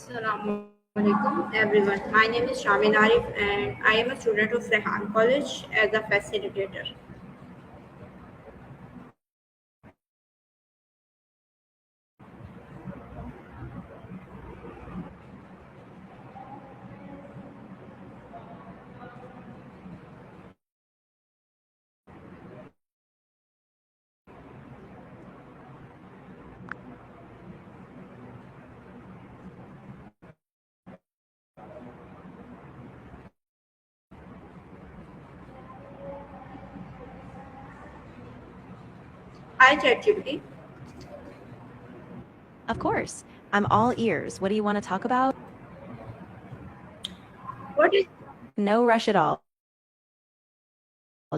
Assalamu alaikum everyone. My name is Shamin Arif and I am a student of Rehan College as a facilitator. Hi ChatGPT. Of course. I'm all ears. What do you want to talk about? What is No rush at all.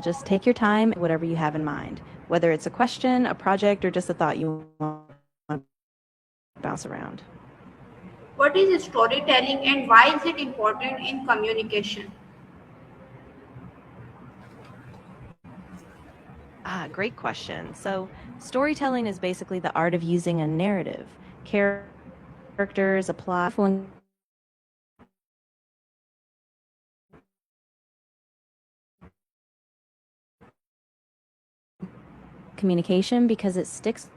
Just take your time, whatever you have in mind, whether it's a question, a project, or just a thought you want to bounce around. what is storytelling and why is it important in communication? Great question. So, storytelling is basically the art of using a narrative, characters, a plot, communication because it sticks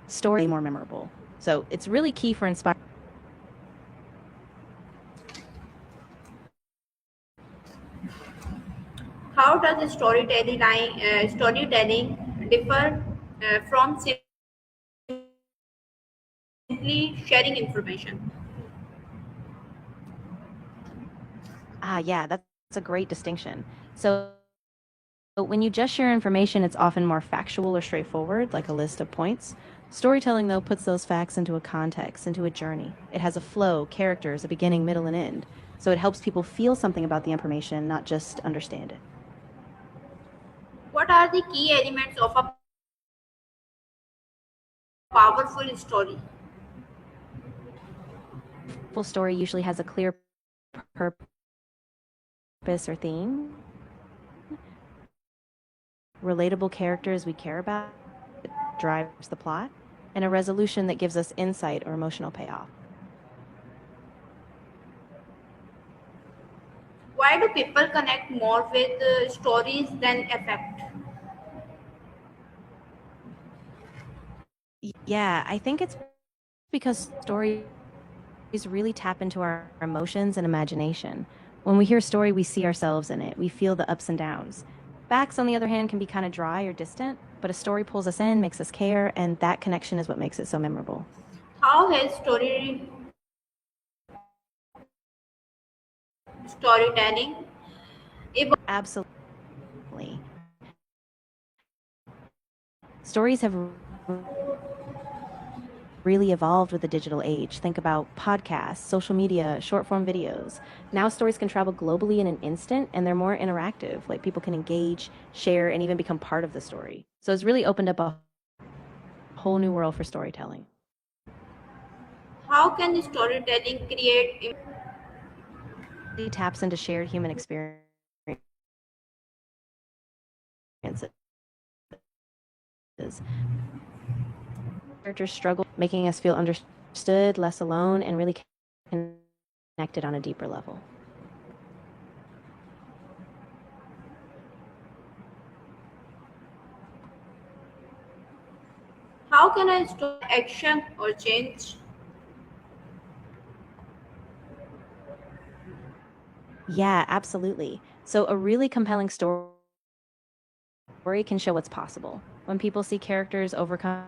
story more memorable. So, it's really key for inspiring. How does storytelling differ from simply sharing information? Yeah, that's a great distinction. So, when you just share information, it's often more factual or straightforward, like a list of points. Storytelling, though, puts those facts into a context, into a journey. It has a flow, characters, a beginning, middle, and end. So it helps people feel something about the information, not just understand it. What are the key elements of a powerful story? Full story usually has a clear purpose or theme, relatable characters we care about, that drives the plot, and a resolution that gives us insight or emotional payoff. Why do people connect more with stories than effect? Yeah, I think it's because stories really tap into our emotions and imagination. When we hear a story, we see ourselves in it. We feel the ups and downs. Facts, on the other hand, can be kind of dry or distant, but a story pulls us in, makes us care, and that connection is what makes it so memorable. How has storytelling evolved? Absolutely. Stories have really evolved with the digital age. Think about podcasts, social media, short form videos. Now stories can travel globally in an instant and they're more interactive. Like people can engage, share, and even become part of the story. So it's really opened up a whole new world for storytelling. How can storytelling create It taps into shared human experiences. Characters struggle, making us feel understood, less alone, and really connected on a deeper level. how can I story action or change? Yeah, absolutely. So a really compelling story can show what's possible. When people see characters overcoming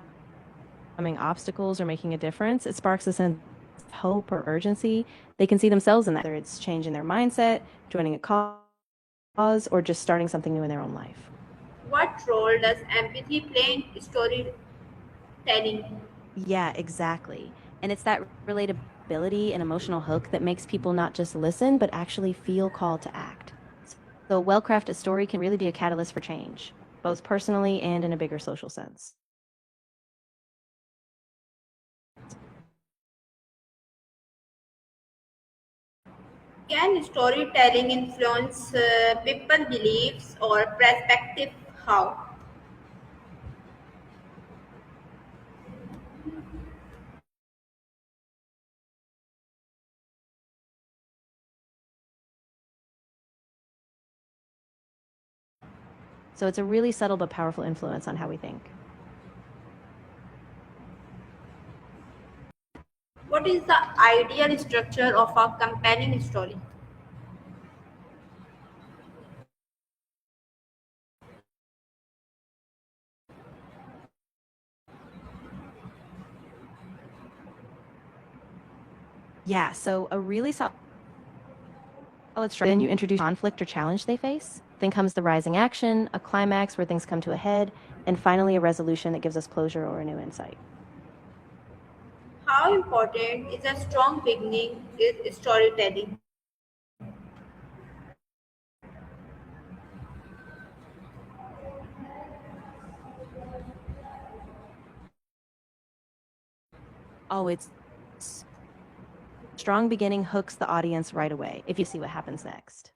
obstacles or making a difference, it sparks a sense of hope or urgency. They can see themselves in that, whether it's changing their mindset, joining a cause, or just starting something new in their own life. What role does empathy play in storytelling? Yeah, exactly. And it's that relatability and emotional hook that makes people not just listen, but actually feel called to act. So a well-crafted story can really be a catalyst for change, both personally and in a bigger social sense. Can storytelling influence people beliefs or perspective? How? So it's a really subtle but powerful influence on how we think. What is the ideal structure of a compelling story? Yeah, so a really solid structure, then you introduce conflict or challenge they face. Then comes the rising action, a climax where things come to a head, and finally a resolution that gives us closure or a new insight. How important is a strong beginning in storytelling? Oh, it's strong beginning hooks the audience right away if you see what happens next.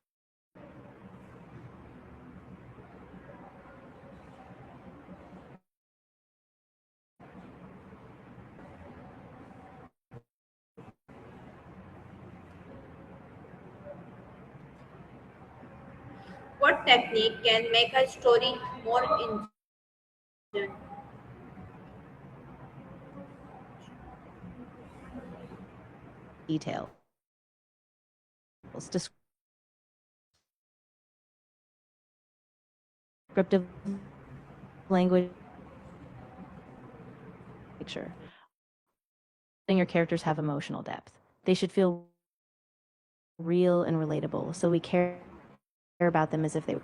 What technique can make a story more engaging? Details. Descriptive language picture. Letting your characters have emotional depth. They should feel real and relatable, so we care about them as if they were.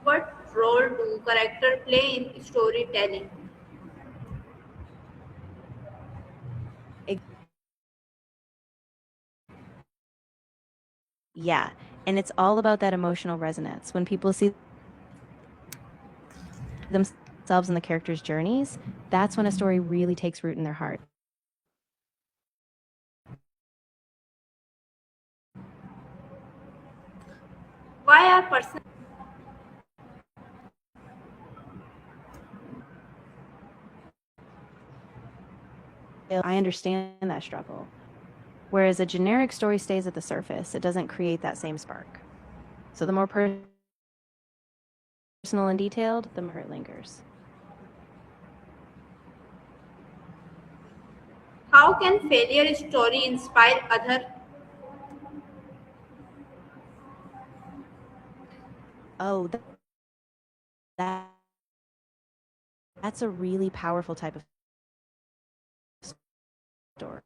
What role do characters play in storytelling? Yeah, and it's all about that emotional resonance. When people see themselves in the characters' journeys, that's when a story really takes root in their heart. Why are personal I understand that struggle. Whereas a generic story stays at the surface, it doesn't create that same spark. So the more personal and detailed, the more it lingers. How can failure story inspire other? Oh, that that's a really powerful type of story.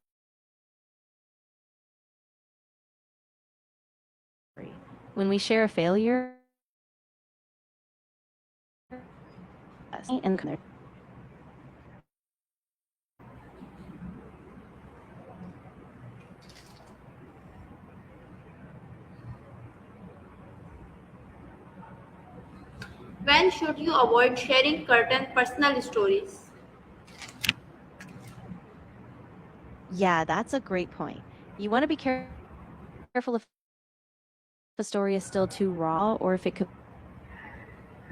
When we share a failure, and When should you avoid sharing certain personal stories? yeah, that's a great point. You want to be careful if a story is still too raw or if it could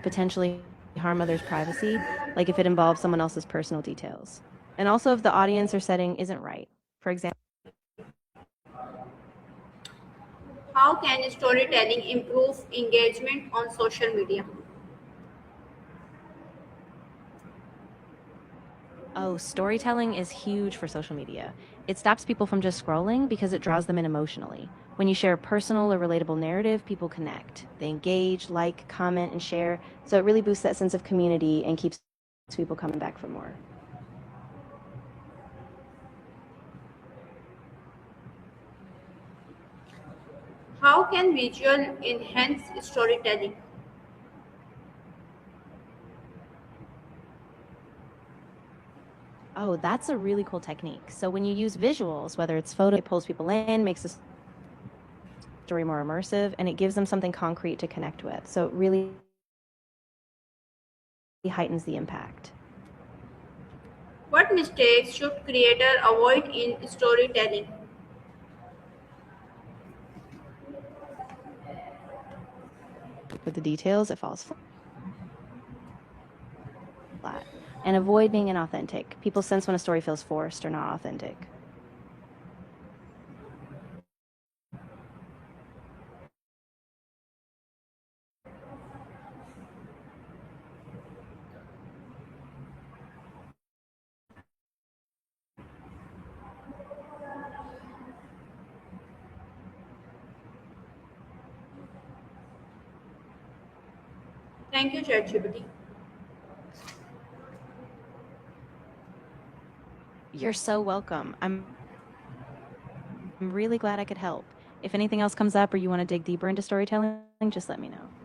potentially harm others' privacy, like if it involves someone else's personal details. And also if the audience or setting isn't right. For example, How can storytelling improve engagement on social media? oh, storytelling is huge for social media. It stops people from just scrolling because it draws them in emotionally. When you share a personal or relatable narrative, people connect. They engage, like, comment, and share. So it really boosts that sense of community and keeps people coming back for more. How can visual enhance storytelling? Oh, that's a really cool technique. So when you use visuals, whether it's photo, it pulls people in, makes the story more immersive, and it gives them something concrete to connect with. So it really heightens the impact. What mistakes should creator avoid in storytelling? With the details, it falls flat. and avoid being inauthentic. People sense when a story feels forced or not authentic. Thank you, ChatGPT. You're so welcome. I'm really glad I could help. If anything else comes up or you want to dig deeper into storytelling, just let me know.